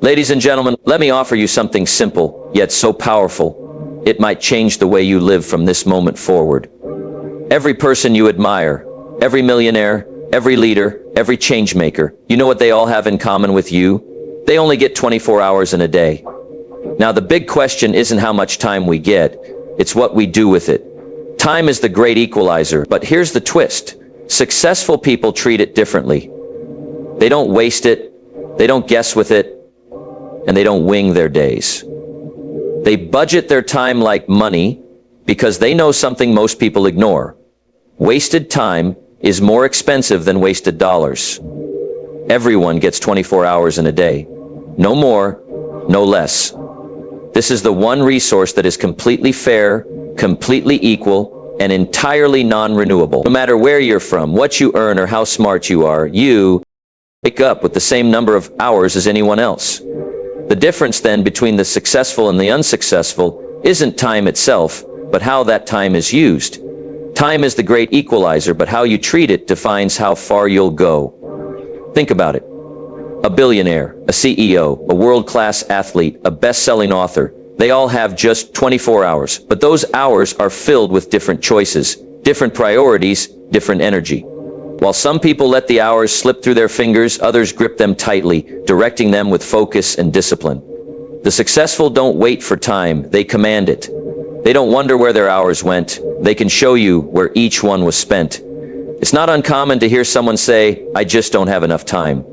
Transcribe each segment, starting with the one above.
Ladies and gentlemen, let me offer you something simple, yet so powerful. It might change the way you live from this moment forward. Every person you admire, every millionaire, every leader, every change maker, you know what they all have in common with you? They only get 24 hours in a day. Now, the big question isn't how much time we get, it's what we do with it. Time is the great equalizer, but here's the twist. Successful people treat it differently. They don't waste it, they don't guess with it, and they don't wing their days. They budget their time like money because they know something most people ignore. Wasted time is more expensive than wasted dollars. Everyone gets 24 hours in a day. No more, no less. This is the one resource that is completely fair, completely equal, and entirely non-renewable. No matter where you're from, what you earn, or how smart you are, you wake up with the same number of hours as anyone else. The difference then between the successful and the unsuccessful isn't time itself, but how that time is used. Time is the great equalizer, but how you treat it defines how far you'll go. Think about it. A billionaire, a CEO, a world-class athlete, a best-selling author, they all have just 24 hours, but those hours are filled with different choices, different priorities, different energy. While some people let the hours slip through their fingers, others grip them tightly, directing them with focus and discipline. The successful don't wait for time, they command it. They don't wonder where their hours went, they can show you where each one was spent. It's not uncommon to hear someone say, "I just don't have enough time."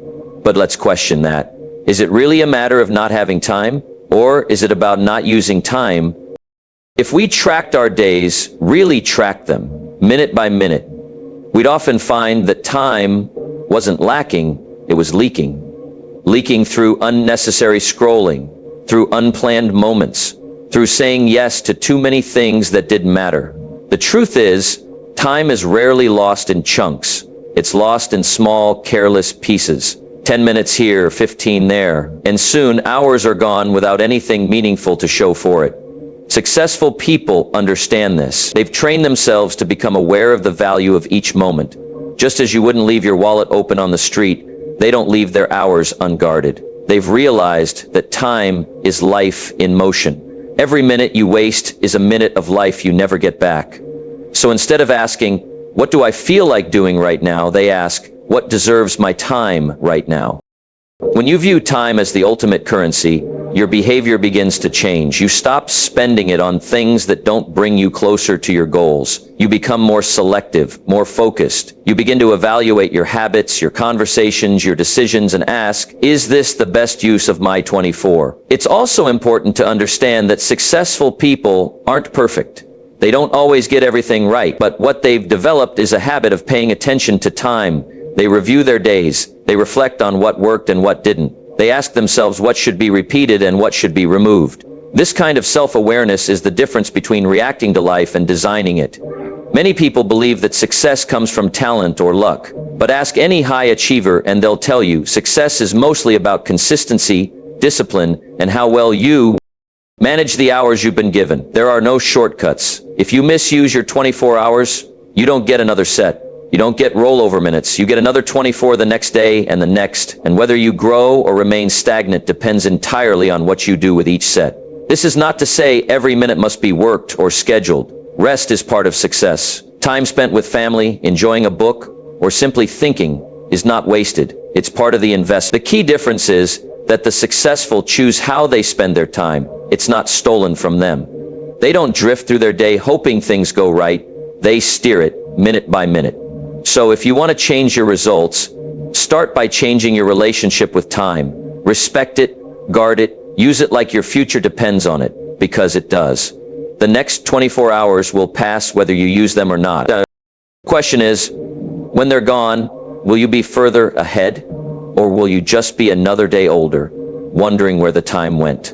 But let's question that. Is it really a matter of not having time? Or is it about not using time? If we tracked our days, really tracked them, minute by minute, we'd often find that time wasn't lacking, it was leaking. Leaking through unnecessary scrolling, through unplanned moments, through saying yes to too many things that didn't matter. The truth is, time is rarely lost in chunks. It's lost in small, careless pieces. 10 minutes here, 15 there, and soon hours are gone without anything meaningful to show for it. Successful people understand this. They've trained themselves to become aware of the value of each moment. Just as you wouldn't leave your wallet open on the street, they don't leave their hours unguarded. They've realized that time is life in motion. Every minute you waste is a minute of life you never get back. So instead of asking, "What do I feel like doing right now?" they ask, "What deserves my time right now?" When you view time as the ultimate currency, your behavior begins to change. You stop spending it on things that don't bring you closer to your goals. You become more selective, more focused. You begin to evaluate your habits, your conversations, your decisions, and ask, is this the best use of my 24? It's also important to understand that successful people aren't perfect. They don't always get everything right, but what they've developed is a habit of paying attention to time. They review their days. They reflect on what worked and what didn't. They ask themselves what should be repeated and what should be removed. This kind of self-awareness is the difference between reacting to life and designing it. Many people believe that success comes from talent or luck, but ask any high achiever and they'll tell you success is mostly about consistency, discipline, and how well you manage the hours you've been given. There are no shortcuts. If you misuse your 24 hours, you don't get another set. You don't get rollover minutes. You get another 24 the next day and the next. And whether you grow or remain stagnant depends entirely on what you do with each set. This is not to say every minute must be worked or scheduled. Rest is part of success. Time spent with family, enjoying a book, or simply thinking is not wasted. It's part of the investment. The key difference is that the successful choose how they spend their time. It's not stolen from them. They don't drift through their day hoping things go right. They steer it minute by minute. So if you want to change your results, start by changing your relationship with time. Respect it, guard it, use it like your future depends on it, because it does. The next 24 hours will pass whether you use them or not. The question is, when they're gone, will you be further ahead, or will you just be another day older, wondering where the time went?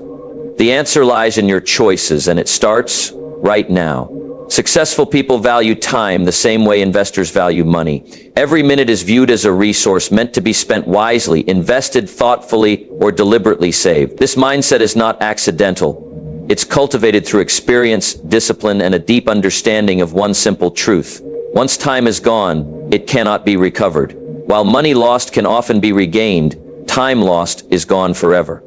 The answer lies in your choices, and it starts right now. Successful people value time the same way investors value money. Every minute is viewed as a resource meant to be spent wisely, invested thoughtfully, or deliberately saved. This mindset is not accidental. It's cultivated through experience, discipline, and a deep understanding of one simple truth. Once time is gone, it cannot be recovered. While money lost can often be regained, time lost is gone forever.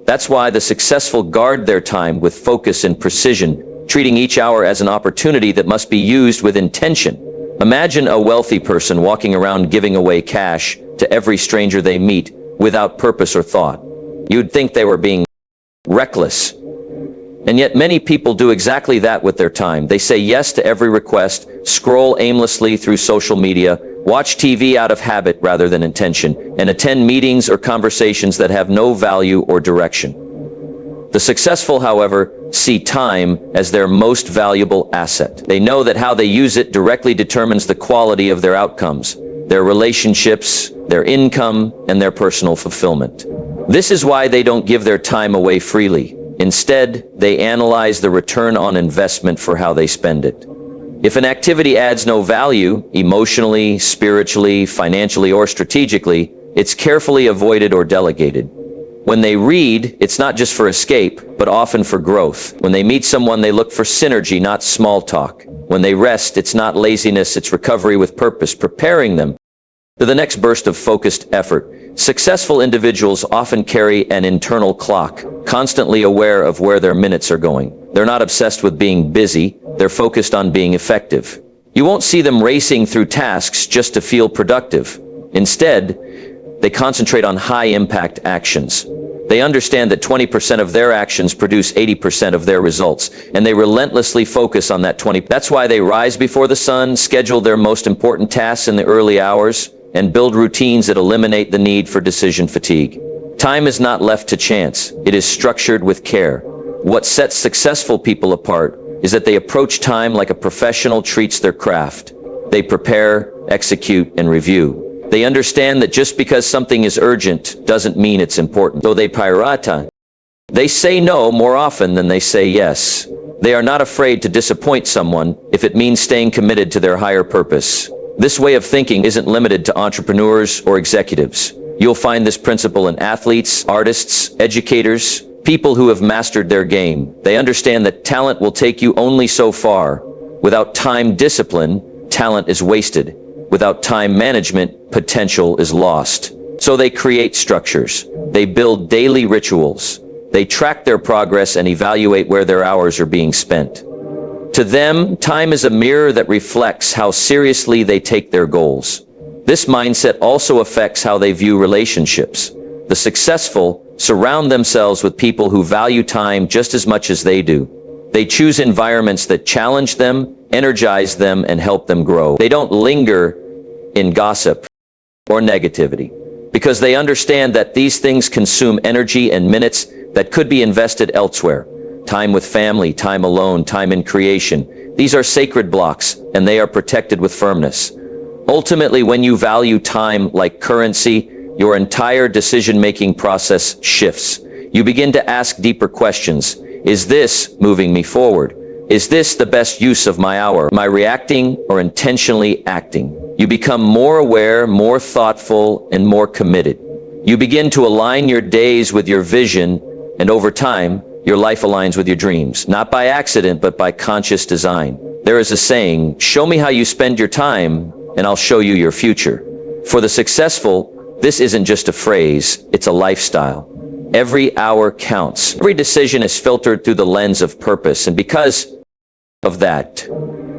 That's why the successful guard their time with focus and precision, treating each hour as an opportunity that must be used with intention. Imagine a wealthy person walking around giving away cash to every stranger they meet without purpose or thought. You'd think they were being reckless. And yet many people do exactly that with their time. They say yes to every request, scroll aimlessly through social media, watch TV out of habit rather than intention, and attend meetings or conversations that have no value or direction. The successful, however, see time as their most valuable asset. They know that how they use it directly determines the quality of their outcomes, their relationships, their income, and their personal fulfillment. This is why they don't give their time away freely. Instead, they analyze the return on investment for how they spend it. If an activity adds no value, emotionally, spiritually, financially, or strategically, it's carefully avoided or delegated. When they read, it's not just for escape, but often for growth. When they meet someone, they look for synergy, not small talk. When they rest, it's not laziness, it's recovery with purpose, preparing them to the next burst of focused effort. Successful individuals often carry an internal clock, constantly aware of where their minutes are going. They're not obsessed with being busy, they're focused on being effective. You won't see them racing through tasks just to feel productive. Instead, they concentrate on high-impact actions. They understand that 20% of their actions produce 80% of their results, and they relentlessly focus on that 20%. That's why they rise before the sun, schedule their most important tasks in the early hours, and build routines that eliminate the need for decision fatigue. Time is not left to chance. It is structured with care. What sets successful people apart is that they approach time like a professional treats their craft. They prepare, execute, and review. They understand that just because something is urgent doesn't mean it's important. Though they prioritize, they say no more often than they say yes. They are not afraid to disappoint someone if it means staying committed to their higher purpose. This way of thinking isn't limited to entrepreneurs or executives. You'll find this principle in athletes, artists, educators, people who have mastered their game. They understand that talent will take you only so far. Without time discipline, talent is wasted. Without time management, potential is lost. So they create structures. They build daily rituals. They track their progress and evaluate where their hours are being spent. To them, time is a mirror that reflects how seriously they take their goals. This mindset also affects how they view relationships. The successful surround themselves with people who value time just as much as they do. They choose environments that challenge them, energize them, and help them grow. They don't linger in gossip or negativity, because they understand that these things consume energy and minutes that could be invested elsewhere. Time with family, time alone, time in creation. These are sacred blocks, and they are protected with firmness. Ultimately, when you value time like currency, your entire decision-making process shifts. You begin to ask deeper questions. Is this moving me forward? Is this the best use of my hour? Am I reacting or intentionally acting? You become more aware, more thoughtful, and more committed. You begin to align your days with your vision, and over time, your life aligns with your dreams, not by accident, but by conscious design. There is a saying, show me how you spend your time, and I'll show you your future. For the successful, this isn't just a phrase, it's a lifestyle. Every hour counts. Every decision is filtered through the lens of purpose, and because of that,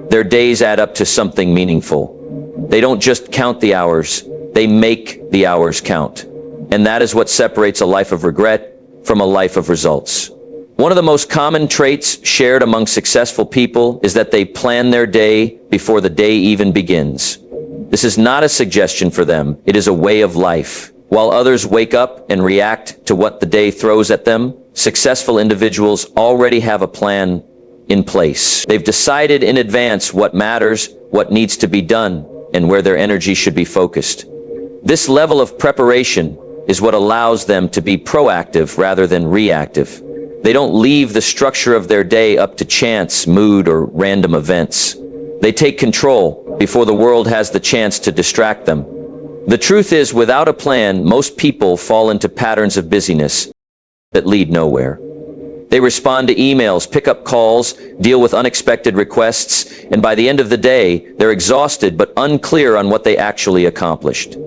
their days add up to something meaningful. They don't just count the hours, they make the hours count. And that is what separates a life of regret from a life of results. One of the most common traits shared among successful people is that they plan their day before the day even begins. This is not a suggestion for them, it is a way of life. While others wake up and react to what the day throws at them, successful individuals already have a plan in place. They've decided in advance what matters, what needs to be done, and where their energy should be focused. This level of preparation is what allows them to be proactive rather than reactive. They don't leave the structure of their day up to chance, mood, or random events. They take control before the world has the chance to distract them. The truth is, without a plan, most people fall into patterns of busyness that lead nowhere. They respond to emails, pick up calls, deal with unexpected requests, and by the end of the day, they're exhausted but unclear on what they actually accomplished.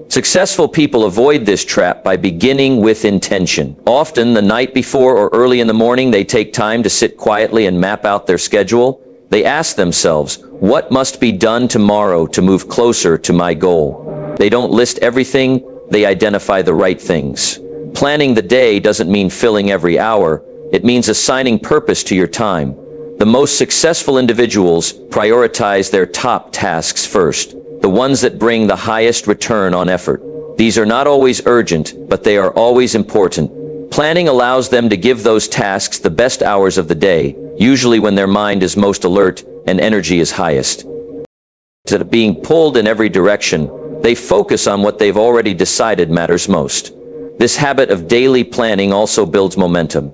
Successful people avoid this trap by beginning with intention. Often, the night before or early in the morning, they take time to sit quietly and map out their schedule. They ask themselves, what must be done tomorrow to move closer to my goal? They don't list everything, they identify the right things. Planning the day doesn't mean filling every hour, it means assigning purpose to your time. The most successful individuals prioritize their top tasks first, the ones that bring the highest return on effort. These are not always urgent, but they are always important. Planning allows them to give those tasks the best hours of the day, usually when their mind is most alert and energy is highest. Instead of being pulled in every direction, they focus on what they've already decided matters most. This habit of daily planning also builds momentum.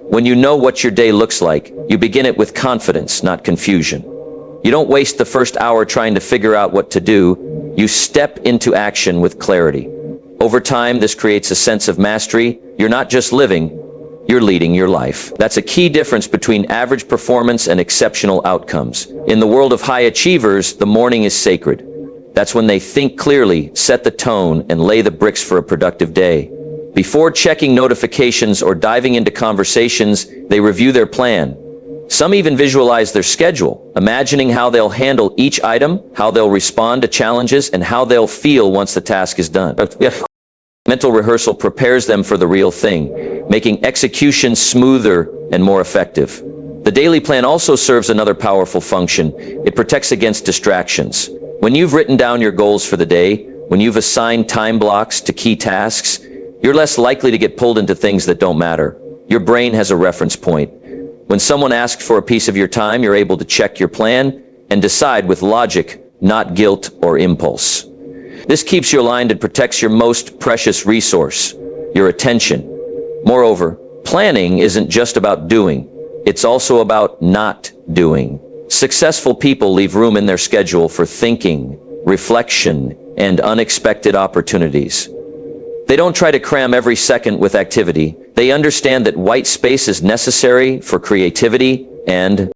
When you know what your day looks like, you begin it with confidence, not confusion. You don't waste the first hour trying to figure out what to do. You step into action with clarity. Over time, this creates a sense of mastery. You're not just living, you're leading your life. That's a key difference between average performance and exceptional outcomes. In the world of high achievers, the morning is sacred. That's when they think clearly, set the tone, and lay the bricks for a productive day. Before checking notifications or diving into conversations, they review their plan. Some even visualize their schedule, imagining how they'll handle each item, how they'll respond to challenges, and how they'll feel once the task is done. Mental rehearsal prepares them for the real thing, making execution smoother and more effective. The daily plan also serves another powerful function. It protects against distractions. When you've written down your goals for the day, when you've assigned time blocks to key tasks, you're less likely to get pulled into things that don't matter. Your brain has a reference point. When someone asks for a piece of your time, you're able to check your plan and decide with logic, not guilt or impulse. This keeps you aligned and protects your most precious resource, your attention. Moreover, planning isn't just about doing, it's also about not doing. Successful people leave room in their schedule for thinking, reflection, and unexpected opportunities. They don't try to cram every second with activity. They understand that white space is necessary for creativity and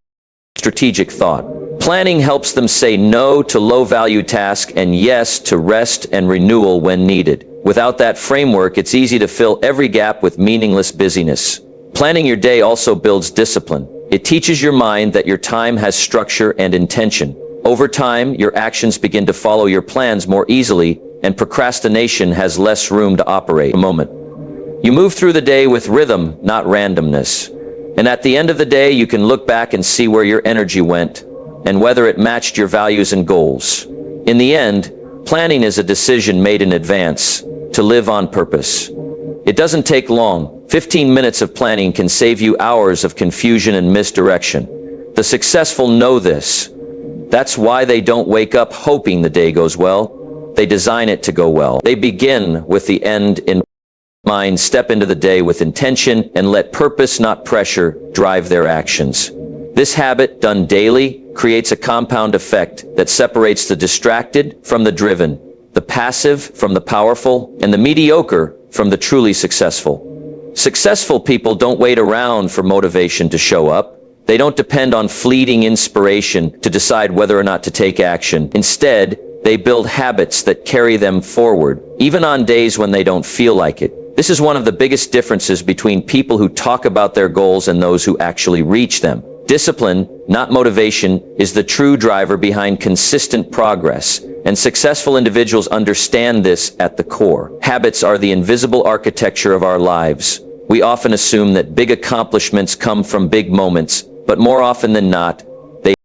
strategic thought. Planning helps them say no to low-value tasks and yes to rest and renewal when needed. Without that framework, it's easy to fill every gap with meaningless busyness. Planning your day also builds discipline. It teaches your mind that your time has structure and intention. Over time, your actions begin to follow your plans more easily, and procrastination has less room to operate. You move through the day with rhythm, not randomness. And at the end of the day, you can look back and see where your energy went and whether it matched your values and goals. In the end, planning is a decision made in advance to live on purpose. It doesn't take long. 15 minutes of planning can save you hours of confusion and misdirection. The successful know this. That's why they don't wake up hoping the day goes well. They design it to go well. They begin with the end in mind, step into the day with intention, and let purpose, not pressure, drive their actions. This habit, done daily, creates a compound effect that separates the distracted from the driven, the passive from the powerful, and the mediocre from the truly successful. Successful people don't wait around for motivation to show up. They don't depend on fleeting inspiration to decide whether or not to take action. Instead, they build habits that carry them forward, even on days when they don't feel like it. This is one of the biggest differences between people who talk about their goals and those who actually reach them. Discipline, not motivation, is the true driver behind consistent progress, and successful individuals understand this at the core. Habits are the invisible architecture of our lives. We often assume that big accomplishments come from big moments, but more often than not, they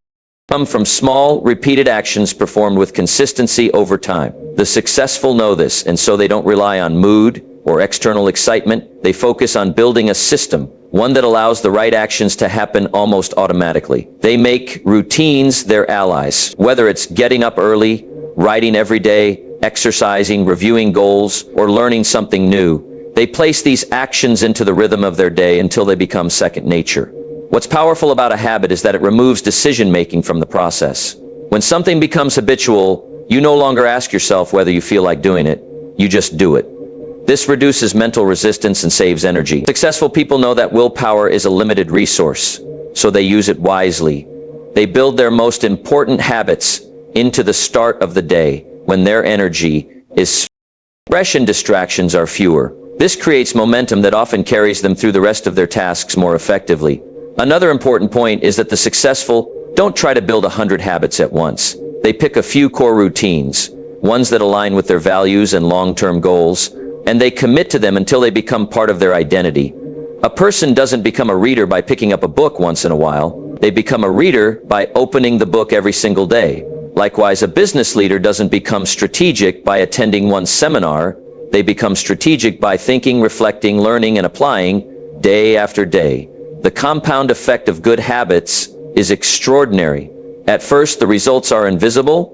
come from small, repeated actions performed with consistency over time. The successful know this, and so they don't rely on mood or external excitement. They focus on building a system, one that allows the right actions to happen almost automatically. They make routines their allies, whether it's getting up early, writing every day, exercising, reviewing goals, or learning something new. They place these actions into the rhythm of their day until they become second nature. What's powerful about a habit is that it removes decision-making from the process. When something becomes habitual, you no longer ask yourself whether you feel like doing it. You just do it. This reduces mental resistance and saves energy. Successful people know that willpower is a limited resource, so they use it wisely. They build their most important habits into the start of the day when their energy is ROHN distractions are fewer. This creates momentum that often carries them through the rest of their tasks more effectively. Another important point is that the successful don't try to build 100 habits at once. They pick a few core routines, ones that align with their values and long-term goals, and they commit to them until they become part of their identity. A person doesn't become a reader by picking up a book once in a while. They become a reader by opening the book every single day. Likewise, a business leader doesn't become strategic by attending one seminar. They become strategic by thinking, reflecting, learning, and applying day after day. The compound effect of good habits is extraordinary. At first, the results are invisible.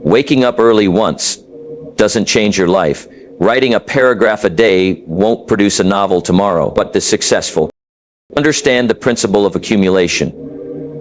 Waking up early once doesn't change your life. Writing a paragraph a day won't produce a novel tomorrow. But the successful understand the principle of accumulation.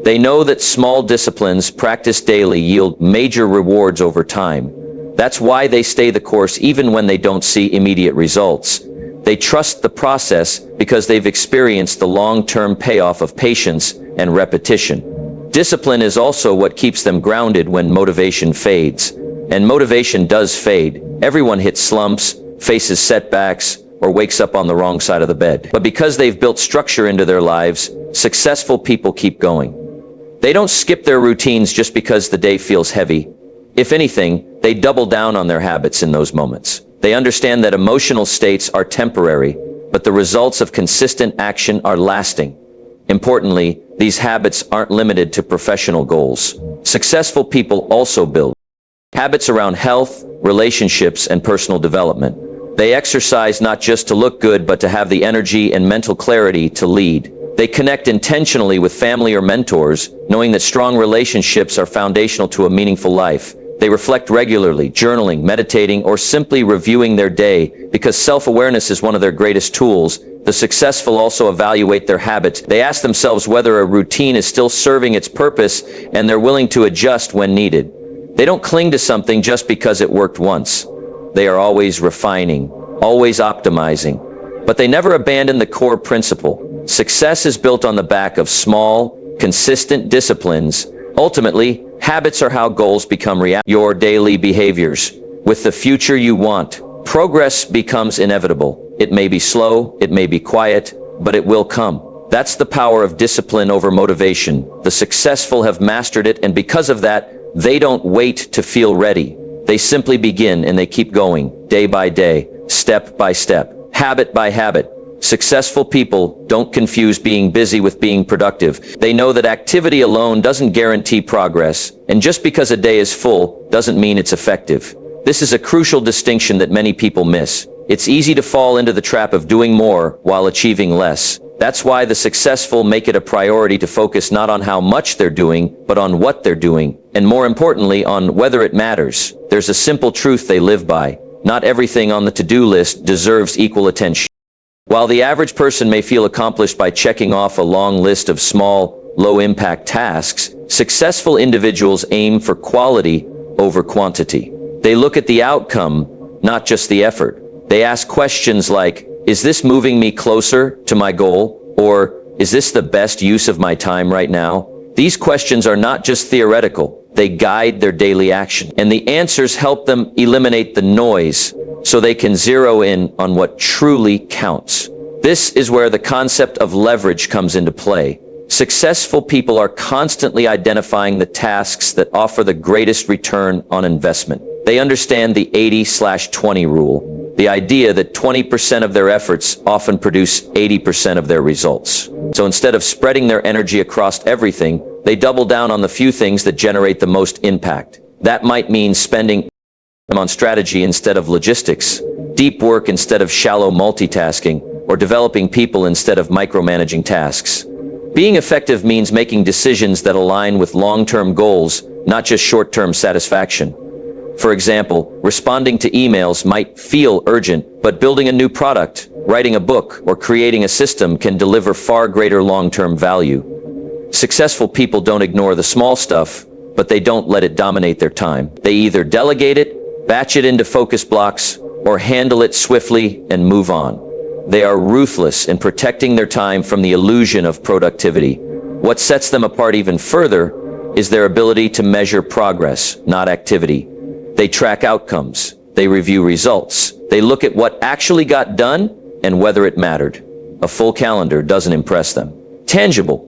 They know that small disciplines practiced daily yield major rewards over time. That's why they stay the course even when they don't see immediate results. They trust the process because they've experienced the long-term payoff of patience and repetition. Discipline is also what keeps them grounded when motivation fades. And motivation does fade. Everyone hits slumps, faces setbacks, or wakes up on the wrong side of the bed. But because they've built structure into their lives, successful people keep going. They don't skip their routines just because the day feels heavy. If anything, they double down on their habits in those moments. They understand that emotional states are temporary, but the results of consistent action are lasting. Importantly, these habits aren't limited to professional goals. Successful people also build habits around health, relationships, and personal development. They exercise not just to look good, but to have the energy and mental clarity to lead. They connect intentionally with family or mentors, knowing that strong relationships are foundational to a meaningful life. They reflect regularly, journaling, meditating, or simply reviewing their day, because self-awareness is one of their greatest tools. The successful also evaluate their habits. They ask themselves whether a routine is still serving its purpose, and they're willing to adjust when needed. They don't cling to something just because it worked once. They are always refining, always optimizing, but they never abandon the core principle. Success is built on the back of small, consistent disciplines. Ultimately, habits are how goals become reality. Your daily behaviors. With the future you want, progress becomes inevitable. It may be slow, it may be quiet, but it will come. That's the power of discipline over motivation. The successful have mastered it, and because of that, they don't wait to feel ready. They simply begin, and they keep going, day by day, step by step, habit by habit. Successful people don't confuse being busy with being productive. They know that activity alone doesn't guarantee progress, and just because a day is full doesn't mean it's effective. This is a crucial distinction that many people miss. It's easy to fall into the trap of doing more while achieving less. That's why the successful make it a priority to focus not on how much they're doing, but on what they're doing, and more importantly, on whether it matters. There's a simple truth they live by. Not everything on the to-do list deserves equal attention. While the average person may feel accomplished by checking off a long list of small, low-impact tasks, successful individuals aim for quality over quantity. They look at the outcome, not just the effort. They ask questions like, is this moving me closer to my goal? Or, is this the best use of my time right now? These questions are not just theoretical. They guide their daily action. And the answers help them eliminate the noise so they can zero in on what truly counts. This is where the concept of leverage comes into play. Successful people are constantly identifying the tasks that offer the greatest return on investment. They understand the 80/20 rule. The idea that 20% of their efforts often produce 80% of their results. So instead of spreading their energy across everything, they double down on the few things that generate the most impact. That might mean spending time on strategy instead of logistics, deep work instead of shallow multitasking, or developing people instead of micromanaging tasks. Being effective means making decisions that align with long-term goals, not just short-term satisfaction. For example, responding to emails might feel urgent, but building a new product, writing a book, or creating a system can deliver far greater long-term value. Successful people don't ignore the small stuff, but they don't let it dominate their time. They either delegate it, batch it into focus blocks, or handle it swiftly and move on. They are ruthless in protecting their time from the illusion of productivity. What sets them apart even further is their ability to measure progress, not activity. They track outcomes. They review results. They look at what actually got done and whether it mattered. A full calendar doesn't impress them. Tangible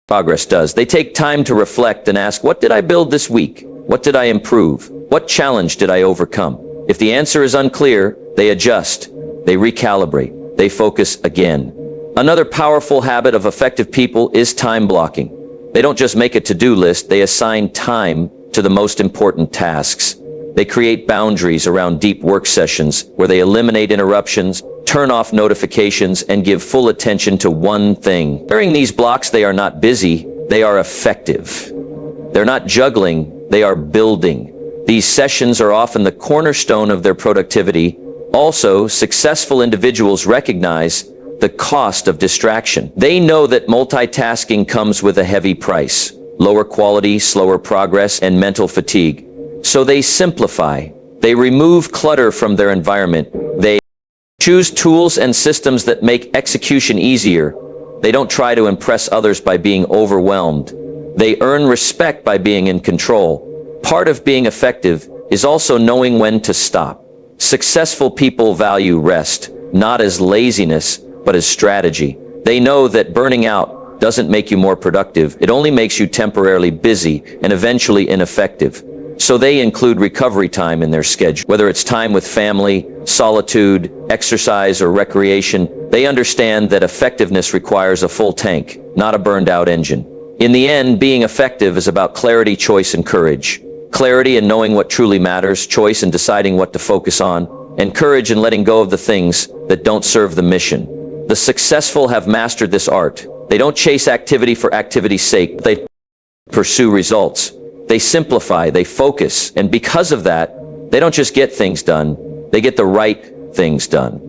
progress does. They take time to reflect and ask, what did I build this week? What did I improve? What challenge did I overcome? If the answer is unclear, they adjust. They recalibrate. They focus again. Another powerful habit of effective people is time blocking. They don't just make a to-do list, they assign time to the most important tasks. They create boundaries around deep work sessions where they eliminate interruptions, turn off notifications, and give full attention to one thing. During these blocks, they are not busy, they are effective. They're not juggling, they are building. These sessions are often the cornerstone of their productivity. Also, successful individuals recognize the cost of distraction. They know that multitasking comes with a heavy price, lower quality, slower progress, and mental fatigue. So they simplify. They remove clutter from their environment. They choose tools and systems that make execution easier. They don't try to impress others by being overwhelmed. They earn respect by being in control. Part of being effective is also knowing when to stop. Successful people value rest, not as laziness, but as strategy. They know that burning out doesn't make you more productive. It only makes you temporarily busy and eventually ineffective. So they include recovery time in their schedule. Whether it's time with family, solitude, exercise, or recreation, they understand that effectiveness requires a full tank, not a burned out engine. In the end, being effective is about clarity, choice, and courage. Clarity in knowing what truly matters, choice in deciding what to focus on, and courage in letting go of the things that don't serve the mission. The successful have mastered this art. They don't chase activity for activity's sake. They pursue results. They simplify, they focus, and because of that, they don't just get things done, they get the right things done.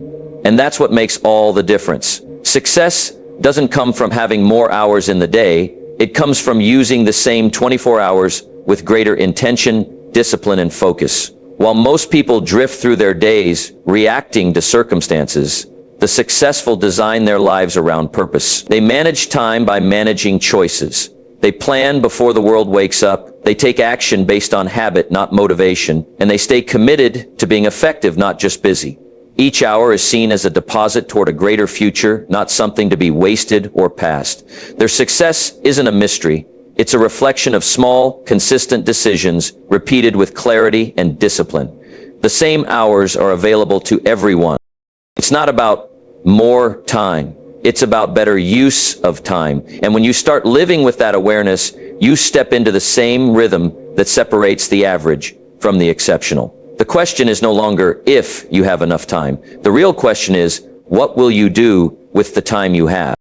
And that's what makes all the difference. Success doesn't come from having more hours in the day, it comes from using the same 24 hours with greater intention, discipline, and focus. While most people drift through their days reacting to circumstances, the successful design their lives around purpose. They manage time by managing choices. They plan before the world wakes up. They take action based on habit, not motivation. And they stay committed to being effective, not just busy. Each hour is seen as a deposit toward a greater future, not something to be wasted or passed. Their success isn't a mystery. It's a reflection of small, consistent decisions repeated with clarity and discipline. The same hours are available to everyone. It's not about more time. It's about better use of time. And when you start living with that awareness, you step into the same rhythm that separates the average from the exceptional. The question is no longer if you have enough time. The real question is, what will you do with the time you have?